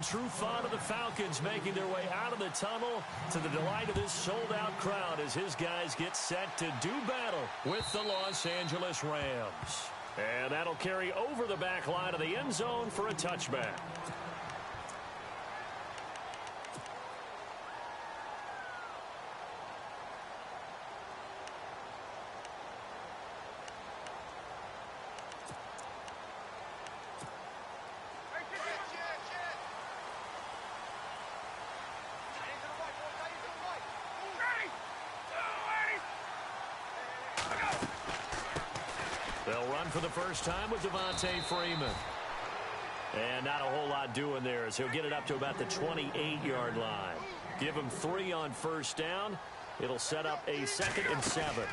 true fun of the Falcons making their way out of the tunnel to the delight of this sold-out crowd as his guys get set to do battle with the Los Angeles Rams. And that'll carry over the back line of the end zone for a touchback. They'll run for the first time with Devontae Freeman. And not a whole lot doing there as he'll get it up to about the 28-yard line. Give him 3 on first down. It'll set up a 2nd and 7.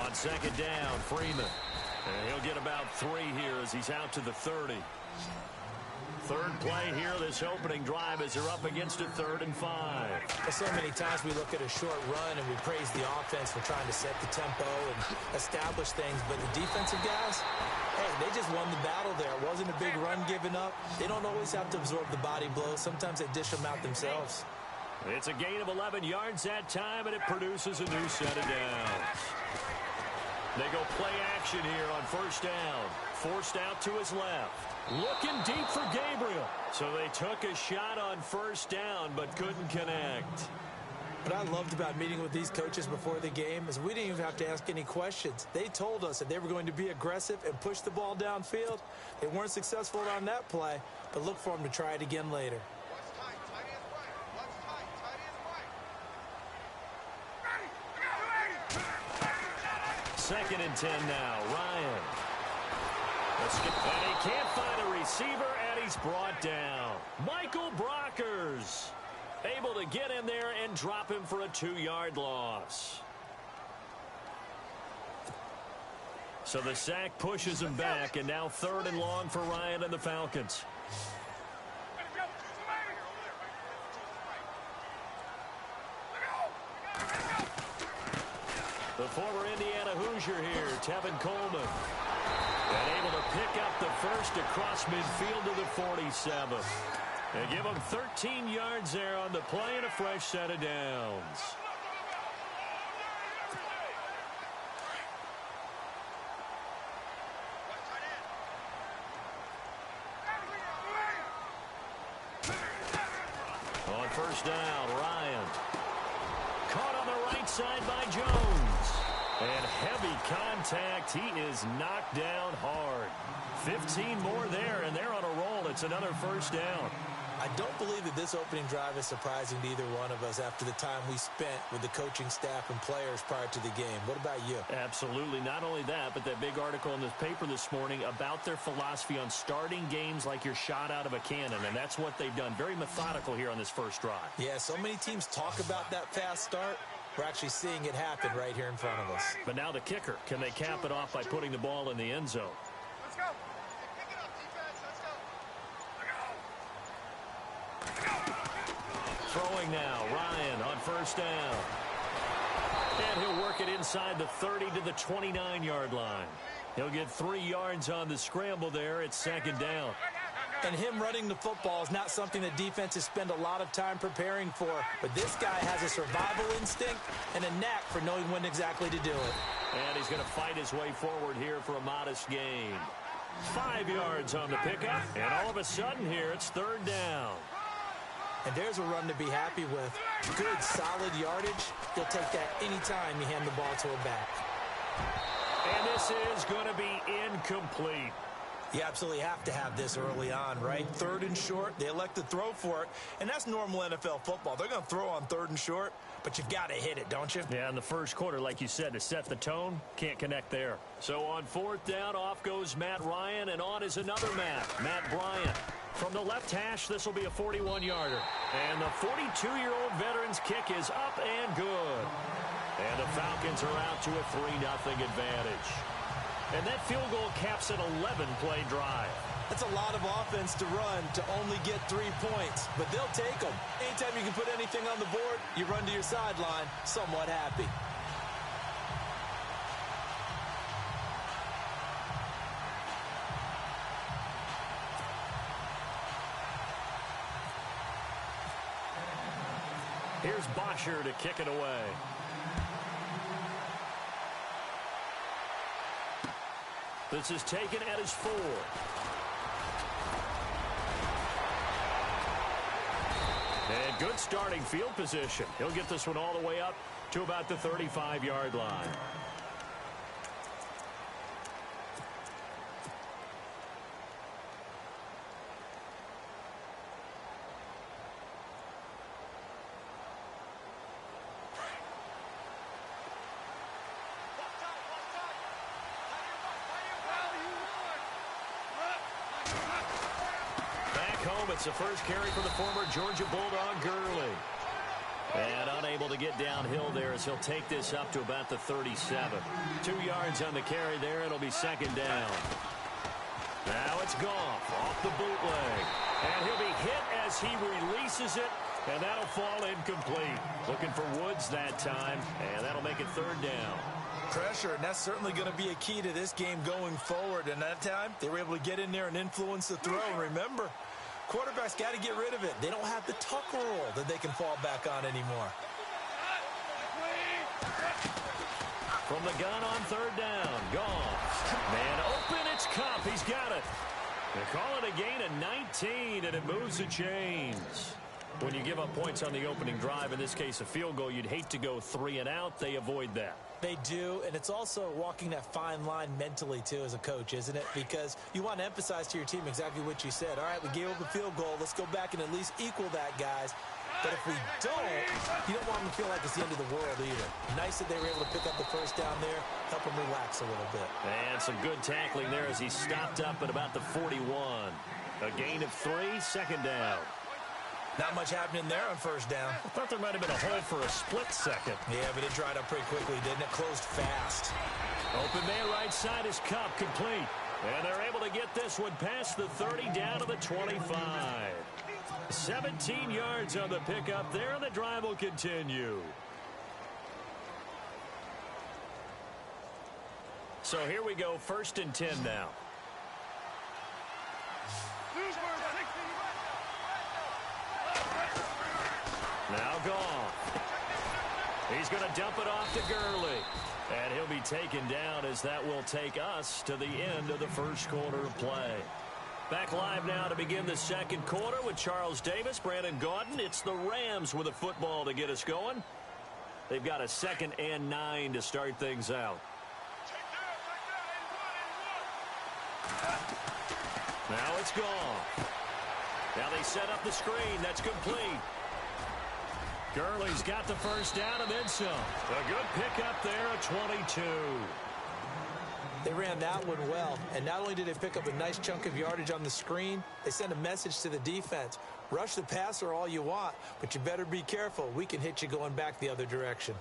On 2nd down, Freeman. And he'll get about 3 here as he's out to the 30. Third play here, this opening drive, as they're up against a 3rd and 5. So many times we look at a short run and we praise the offense for trying to set the tempo and establish things. But the defensive guys, hey, they just won the battle there. It wasn't a big run given up. They don't always have to absorb the body blows. Sometimes they dish them out themselves. It's a gain of 11 yards that time, and it produces a new set of downs. They go play action here on first down. Forced out to his left. Looking deep for Gabriel. So they took a shot on first down but couldn't connect. What I loved about meeting with these coaches before the game is we didn't even have to ask any questions. They told us that they were going to be aggressive and push the ball downfield. They weren't successful on that play, but look for them to try it again later. Second and 10 now. Ryan. And he can't find a receiver, and he's brought down. Michael Brockers able to get in there and drop him for a 2-yard loss. So the sack pushes him back, and now 3rd and long for Ryan and the Falcons. The former Indiana Hoosier here, Tevin Coleman. And able to pick up the first across midfield to the 47. They give him 13 yards there on the play and a fresh set of downs. On first down, Ryan. Caught on the right side by Jones. And heavy contact. He is knocked down hard. 15 more there, and they're on a roll. It's another first down. I don't believe that this opening drive is surprising to either one of us after the time we spent with the coaching staff and players prior to the game. What about you? Absolutely. Not only that, but that big article in the paper this morning about their philosophy on starting games like you're shot out of a cannon, and that's what they've done. Very methodical here on this first drive. Yeah, so many teams talk about that fast start. We're actually seeing it happen right here in front of us. But now the kicker. Can they cap it off by putting the ball in the end zone? Let's go. Pick it up, defense. Let's go. Throwing now. Ryan on first down. And he'll work it inside the 30 to the 29-yard line. He'll get 3 yards on the scramble there. It's 2nd down. And him running the football is not something that defenses spend a lot of time preparing for. But this guy has a survival instinct and a knack for knowing when exactly to do it. And he's going to fight his way forward here for a modest gain. 5 yards on the pickup. And all of a sudden here, it's 3rd down. And there's a run to be happy with. Good, solid yardage. He'll take that anytime you hand the ball to a back. And this is going to be incomplete. You absolutely have to have this early on, right? 3rd and short, they elect to throw for it, and that's normal NFL football. They're going to throw on 3rd and short, but you've got to hit it, don't you? Yeah, in the first quarter, like you said, to set the tone, can't connect there. So on 4th down, off goes Matt Ryan, and on is another Matt Bryant. From the left hash, this will be a 41-yarder. And the 42-year-old veteran's kick is up and good. And the Falcons are out to a 3-0 advantage. And that field goal caps an 11-play drive. That's a lot of offense to run to only get 3 points, but they'll take them. Anytime you can put anything on the board, you run to your sideline somewhat happy. Here's Bosher to kick it away. This is taken at his 4. And good starting field position. He'll get this one all the way up to about the 35-yard line. It's the first carry for the former Georgia Bulldog, Gurley. And unable to get downhill there as he'll take this up to about the 37. 2 yards on the carry there. It'll be second down. Now it's Goff off the bootleg. And he'll be hit as he releases it. And that'll fall incomplete. Looking for Woods that time. And that'll make it third down. Pressure, and that's certainly going to be a key to this game going forward. And that time, they were able to get in there and influence the throw. And remember, quarterbacks got to get rid of it. They don't have the tuck roll that they can fall back on anymore. From the gun on third down. Goff. Man open, it's Kupp. He's got it. They call it a gain of 19, and it moves the chains. When you give up points on the opening drive, in this case a field goal, you'd hate to go 3 and out. They avoid that. They do, and it's also walking that fine line mentally, too, as a coach, isn't it? Because you want to emphasize to your team exactly what you said. All right, we gave up a field goal. Let's go back and at least equal that, guys. But if we don't, you don't want them to feel like it's the end of the world either. Nice that they were able to pick up the first down there, help them relax a little bit. And some good tackling there as he stopped up at about the 41. A gain of 3, second down. Not much happening there on first down. I thought there might have been a hole for a split second. Yeah, but it dried up pretty quickly, didn't it? Closed fast. Open man right side is Kupp, complete. And they're able to get this one past the 30 down to the 25. 17 yards on the pickup there, and the drive will continue. So here we go, 1st and 10 now. Now Goff. He's going to dump it off to Gurley. And he'll be taken down as that will take us to the end of the first quarter of play. Back live now to begin the second quarter with Charles Davis, Brandon Gaudin. It's the Rams with a football to get us going. They've got a 2nd and 9 to start things out. Now it's Goff. Now they set up the screen. That's complete. Gurley's got the first down and then some. A good pickup there at 22. They ran that one well, and not only did they pick up a nice chunk of yardage on the screen, they sent a message to the defense. Rush the passer all you want, but you better be careful. We can hit you going back the other direction.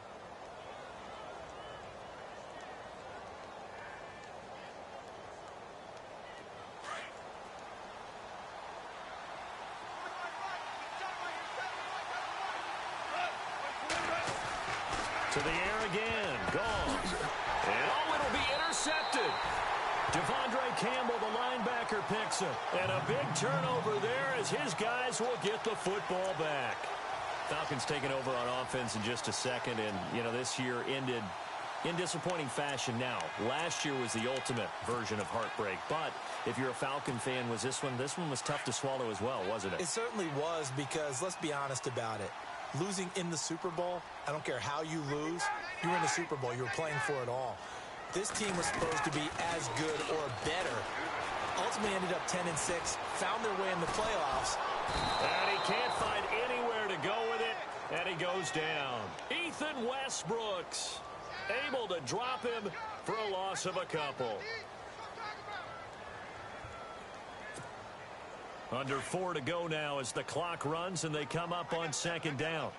To the air again. Gone. And oh, it'll be intercepted. Devondre Campbell, the linebacker, picks it. And a big turnover there as his guys will get the football back. Falcons taking over on offense in just a second. And, you know, this year ended in disappointing fashion now. Last year was the ultimate version of heartbreak. But if you're a Falcon fan, this one was tough to swallow as well, wasn't it? It certainly was, because let's be honest about it. Losing in the Super Bowl, I don't care how you lose, you were in the Super Bowl. You were playing for it all. This team was supposed to be as good or better. Ultimately ended up 10-6, found their way in the playoffs. And he can't find anywhere to go with it, and he goes down. Ethan Westbrooks able to drop him for a loss of a couple. Under 4 to go now as the clock runs and they come up on 2nd down.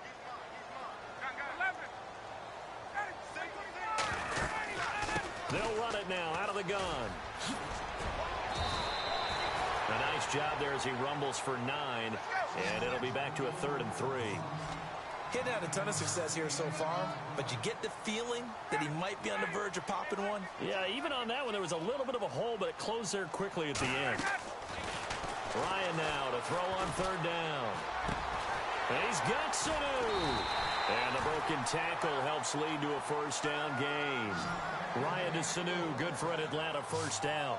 They'll run it now out of the gun. A nice job there as he rumbles for 9, and it'll be back to a 3rd and 3. He hadn't had a ton of success here so far, but you get the feeling that he might be on the verge of popping one. Yeah, even on that one, there was a little bit of a hole, but it closed there quickly at the end. Ryan now to throw on 3rd down. And he's got Sanu. And the broken tackle helps lead to a first down gain. Ryan to Sanu, good for an Atlanta first down.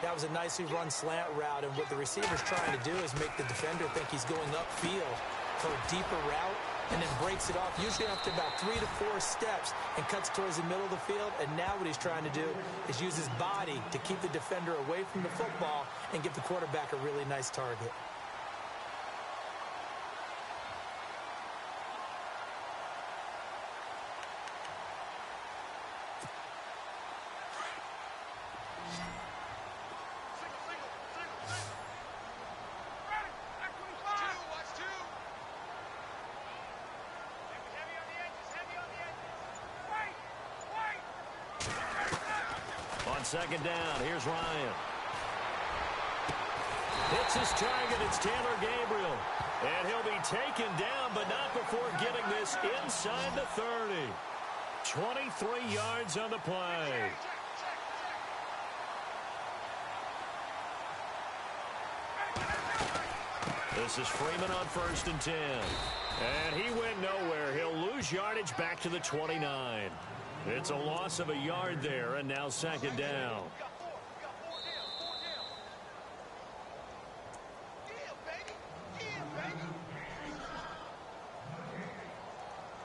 That was a nicely run slant route, and what the receiver's trying to do is make the defender think he's going upfield for a deeper route, and then breaks it off, usually after about 3 to 4 steps, and cuts towards the middle of the field. And now what he's trying to do is use his body to keep the defender away from the football and give the quarterback a really nice target. On second down, here's Ryan. Hits his target, it's Taylor Gabriel. And he'll be taken down, but not before getting this inside the 30. 23 yards on the play. This is Freeman on 1st and 10. And he went nowhere. He'll lose yardage back to the 29. It's a loss of a yard there, and now second down.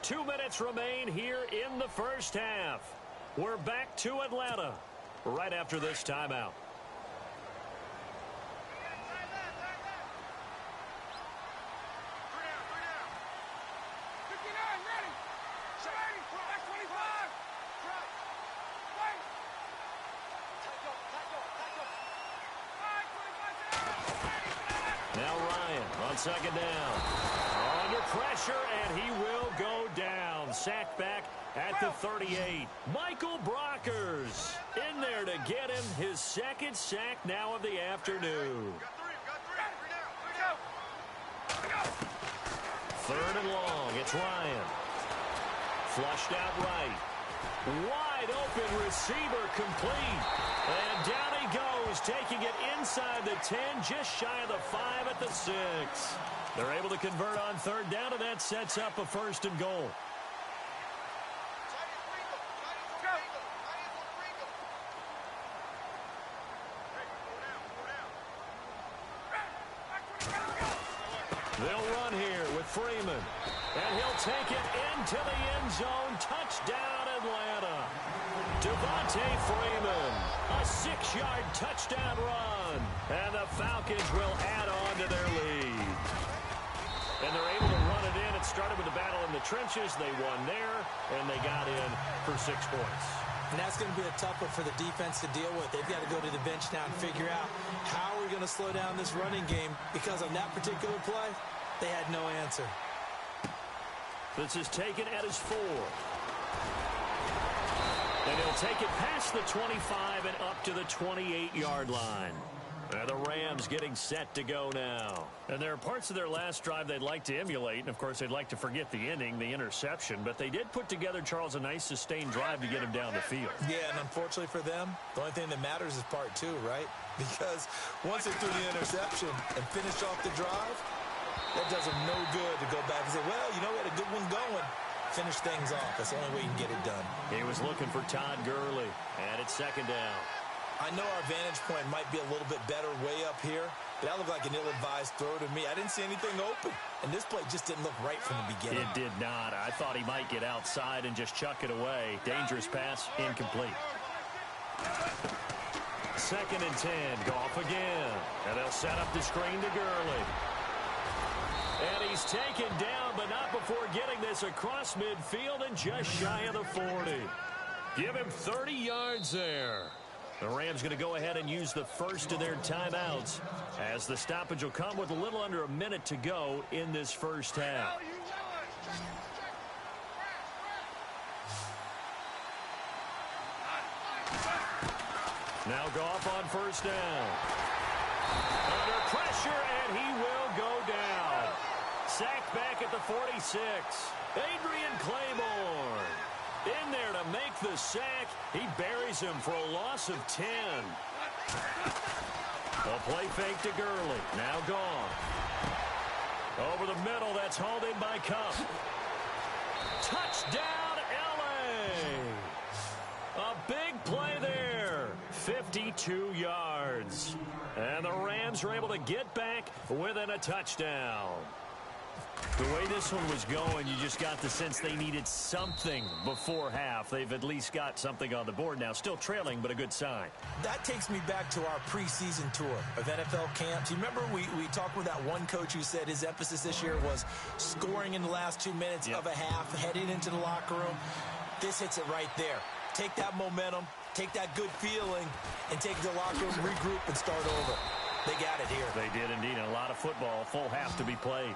2 minutes remain here in the first half. We're back to Atlanta right after this timeout. Now Ryan on second down. Under pressure, and he will go down. Sacked back at the 38. Michael Brockers in there to get him his second sack now of the afternoon. 3rd and long. It's Ryan. Flushed out right. Wide open receiver complete. And down he goes, taking it inside the 10, just shy of the 5 at the 6. They're able to convert on 3rd down, and that sets up a 1st and goal. They'll run here with Freeman. And he'll take it into the end zone. Touchdown, Atlanta. Devontae Freeman, a 6-yard touchdown run. And the Falcons will add on to their lead. And they're able to run it in. It started with a battle in the trenches. They won there, and they got in for 6 points. And that's going to be a tough one for the defense to deal with. They've got to go to the bench now and figure out how we're going to slow down this running game, because on that particular play, they had no answer. This is taken at his 4. And he'll take it past the 25 and up to the 28-yard line. And the Rams getting set to go now. And there are parts of their last drive they'd like to emulate. And, of course, they'd like to forget the inning, the interception. But they did put together, Charles, a nice sustained drive to get him down the field. Yeah, and unfortunately for them, the only thing that matters is part 2, right? Because once they threw the interception and finished off the drive, that does them no good to go back and say, well, you know, we had a good one going. Finish things off. That's the only way you can get it done. He was looking for Todd Gurley. And it's second down. I know our vantage point might be a little bit better way up here, but that looked like an ill-advised throw to me. I didn't see anything open, and this play just didn't look right from the beginning. It did not. I thought he might get outside and just chuck it away. Dangerous pass, incomplete. 2nd and 10, Goff again. And they'll set up the screen to Gurley. And he's taken down, but not before getting this across midfield and just shy of the 40. Give him 30 yards there. The Rams going to go ahead and use the first of their timeouts, as the stoppage will come with a little under a minute to go in this first half. Now Goff on 1st down. Under pressure, and he will go down. Sacked back at the 46. Adrian Claiborne in there to make the sack. He buries him for a loss of 10. A play fake to Gurley. Now gone. Over the middle, that's hauled in by Cup. Touchdown, L.A. A big play there. 52 yards. And the Rams are able to get back within a touchdown. The way this one was going, you just got the sense they needed something before half. They've at least got something on the board now. Still trailing, but a good sign. That takes me back to our preseason tour of NFL camps. You remember we talked with that one coach who said his emphasis this year was scoring in the last 2 minutes of a half, heading into the locker room. This hits it right there. Take that momentum, take that good feeling, and take the locker room, regroup, and start over. They got it here. They did indeed. A lot of football, full half to be played.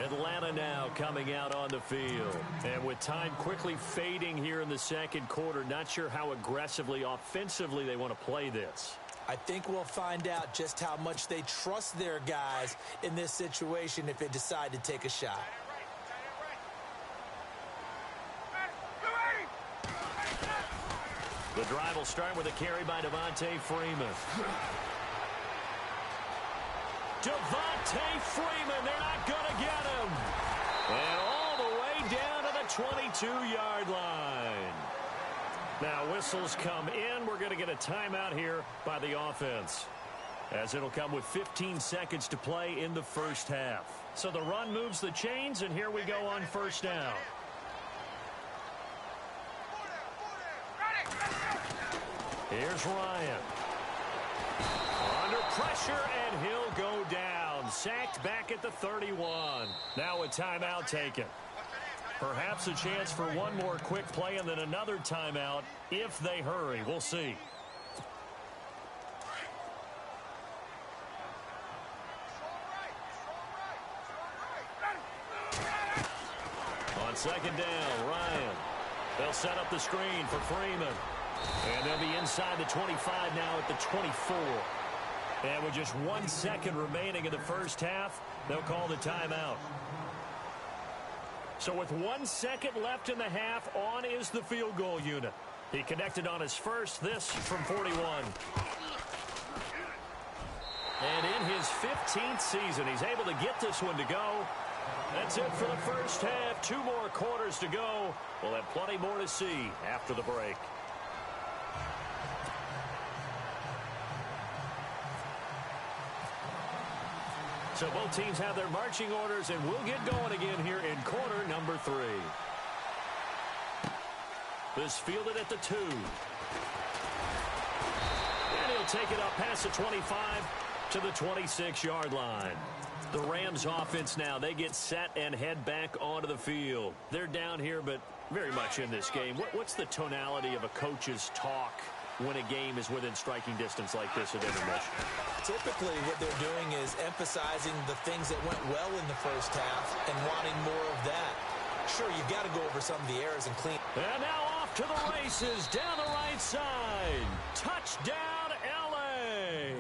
Atlanta now coming out on the field. And with time quickly fading here in the second quarter, not sure how aggressively, offensively they want to play this. I think we'll find out just how much they trust their guys in this situation if they decide to take a shot. The drive will start with a carry by Devontae Freeman. Devontae Freeman, they're not going to get him. And all the way down to the 22-yard line. Now whistles come in. We're going to get a timeout here by the offense, as it'll come with 15 seconds to play in the first half. So the run moves the chains, and here we go on first down. Here's Ryan. Under pressure, and he'll go down. Sacked back at the 31. Now a timeout taken. Perhaps a chance for one more quick play and then another timeout if they hurry. We'll see. On second down, Ryan. They'll set up the screen for Freeman. And they'll be inside the 25 now at the 24. And with just 1 second remaining in the first half, they'll call the timeout. So with 1 second left in the half, on is the field goal unit. He connected on his first, this from 41. And in his 15th season, he's able to get this one to go. That's it for the first half. 2 more quarters to go. We'll have plenty more to see after the break. So both teams have their marching orders, and we'll get going again here in quarter number 3. This fielded at the 2. And he'll take it up past the 25 to the 26-yard line. The Rams offense now, they get set and head back onto the field. They're down here, but very much in this game. What's the tonality of a coach's talk when a game is within striking distance like this at intermission? Typically, what they're doing is emphasizing the things that went well in the first half and wanting more of that. Sure, you've got to go over some of the errors and clean. And now off to the races down the right side. Touchdown, L.A.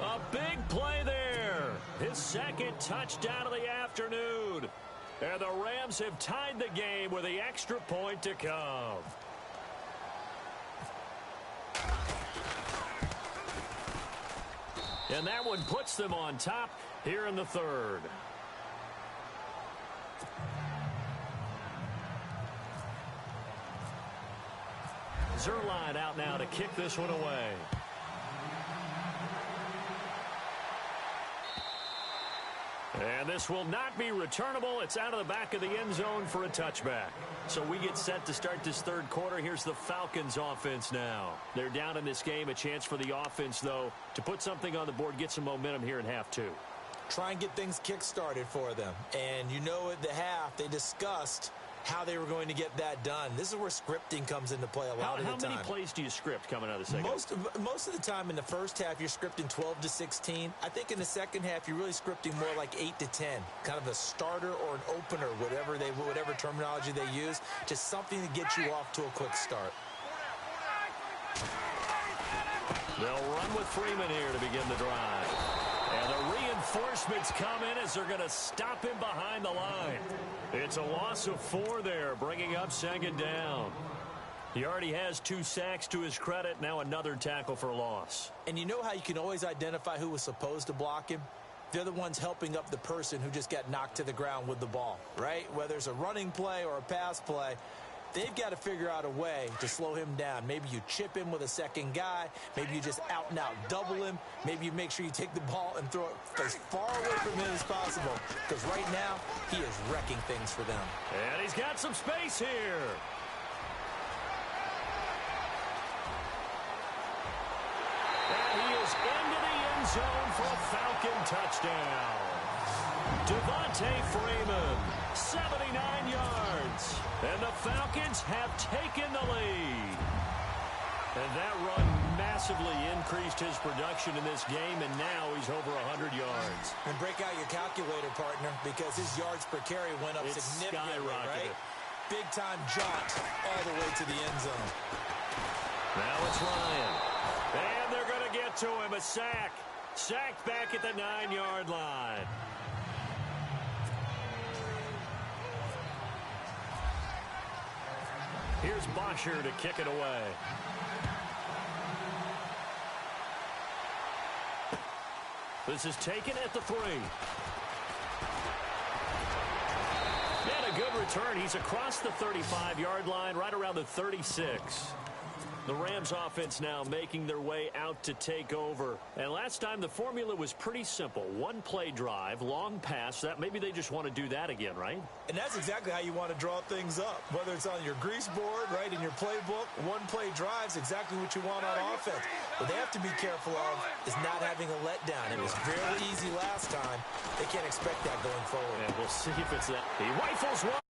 A big play there. His second touchdown of the afternoon. And the Rams have tied the game with the extra point to come. And that one puts them on top here in the third. Zerline out now to kick this one away. And this will not be returnable. It's out of the back of the end zone for a touchback. So we get set to start this third quarter. Here's the Falcons offense now. They're down in this game. A chance for the offense, though, to put something on the board, get some momentum here in half 2. Try and get things kick-started for them. And you know at the half, they discussed how they were going to get that done. This is where scripting comes into play a lot of the time. How many plays do you script coming out of the second? Most of the time in the first half, you're scripting 12 to 16. I think in the second half, you're really scripting more like 8 to 10. Kind of a starter or an opener, whatever terminology they use. Just something to get you off to a quick start. They'll run with Freeman here to begin the drive. And the reinforcements come in as they're going to stop him behind the line. It's a loss of 4 there, bringing up second down. He already has 2 sacks to his credit. Now another tackle for loss. And you know how you can always identify who was supposed to block him? They're the ones helping up the person who just got knocked to the ground with the ball, right? Whether it's a running play or a pass play, they've got to figure out a way to slow him down. Maybe you chip him with a second guy. Maybe you just out-and-out double him. Maybe you make sure you take the ball and throw it as far away from him as possible. Because right now, he is wrecking things for them. And he's got some space here. And he is into the end zone for a Falcon touchdown. Devontae Freeman, 79 yards. And the Falcons have taken the lead. And that run massively increased his production in this game, and now he's over 100 yards. And break out your calculator, partner, because his yards per carry went up significantly, right? Big-time jaunt all the way to the end zone. Now it's Ryan. And they're going to get to him. A sack. Sacked back at the 9-yard line. Here's Bosher to kick it away. This is taken at the 3. And a good return. He's across the 35-yard line, right around the 36. The Rams offense now making their way out to take over. And last time the formula was pretty simple. One-play drive, long pass. That maybe they just want to do that again, right? And that's exactly how you want to draw things up. Whether it's on your grease board, right, in your playbook, one-play drive's exactly what you want on offense. What they have to be careful of is not having a letdown. It was very easy last time. They can't expect that going forward. And we'll see if it's that. He rifles one.